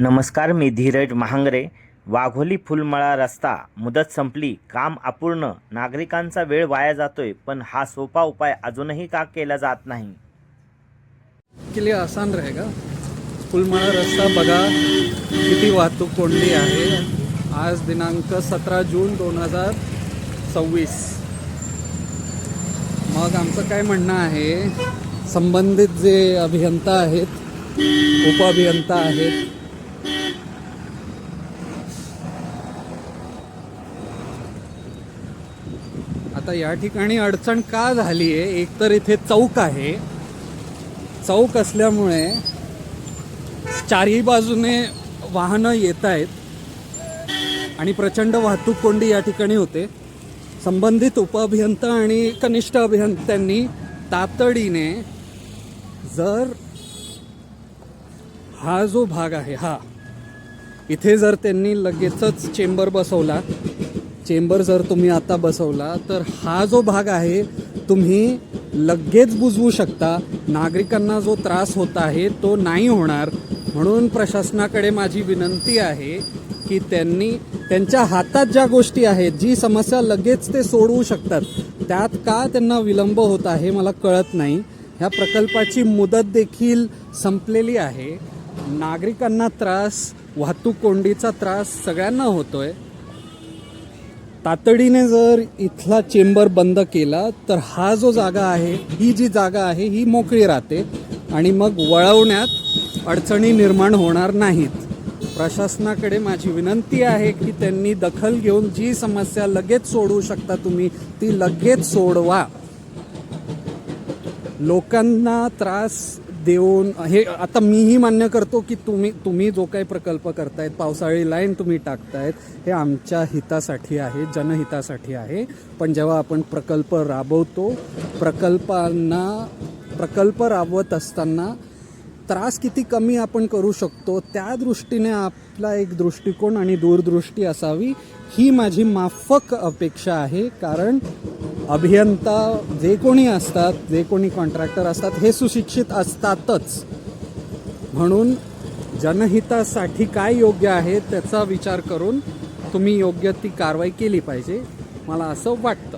नमस्कार, मी धीरज महांगरे. वाघोली फुलमळा रस्ता मुदत संपली, काम अपूर्ण, नागरिकांचा वेळ वाया जातोय, पण हा सोपा उपाय अजूनही का केला जात नाही? के लिए आसान रहेगा। फुलमळा रस्ता बघा किती वाहतूक कोंडी आहे। आज दिनांक 17 जून 2026। मग आमचं काय म्हणणं आहे, संबंधित जे अभियंता आहेत, उपअभियंता आहेत, आता या ठिकाणी अडचण का झाली आहे? एकतर इथे चौक आहे, चौक असल्यामुळे चारही बाजूने वाहनं येत आहेत आणि प्रचंड वाहतूक कोंडी या ठिकाणी होते। संबंधित उपअभियंता आणि कनिष्ठ अभियंत्यांनी तातडीने जर हा जो भाग आहे, हा इथे जर त्यांनी लगेचच चेंबर बसवला, चेंबर जर तुम्ही आता बसवला तर हा जो भाग आहे तुम्ही लगेच बुजवू शकता। नागरिकांना जो त्रास होत आहे तो नाही होणार। म्हणून प्रशासनाकडे माझी विनंती आहे की त्यांनी त्यांच्या हातात ज्या गोष्टी आहेत, जी समस्या लगेच ते सोडवू शकतात, त्यात का त्यांना विलंब होत आहे मला कळत नाही। ह्या प्रकल्पाची मुदत देखील संपलेली आहे। नागरिकांना त्रास, वाहतूक कोंडीचा त्रास सगळ्यांना होतोय। तातडीने जर इथला चेंबर बंद केला तर हा जो जागा आहे, ही जी जागा आहे ही मोकळी राहते आणि मग वळवण्यात अडचणी निर्माण होणार नाहीत। प्रशासनाकडे माझी विनंती आहे की त्यांनी दखल घेऊन जी समस्या लगेच सोडवू शकता तुम्ही ती लगेच सोडवा। लोकांना त्रास देऊन हे आता मीही मान्य करतो की तुम्ही जो काही प्रकल्प करतायत, पावसाळी लाईन तुम्ही टाकतायत, हे आमच्या हितासाठी आहे, जनहितासाठी आहे। पण जेव्हा आपण प्रकल्प राबवतो, प्रकल्प राबवत असताना त्रास किती कमी आपण करू शकतो त्या दृष्टीने आपला एक दृष्टिकोन आणि दूरदृष्टी असावी, ही माझी माफक अपेक्षा आहे। कारण अभियंता जे कोणी असतात, जे कोणी कॉन्ट्रॅक्टर असतात, हे सुशिक्षित असतातच। म्हणून जनहितासाठी काय योग्य आहे त्याचा विचार करून तुम्ही योग्य ती कारवाई केली पाहिजे, मला असं वाटतं।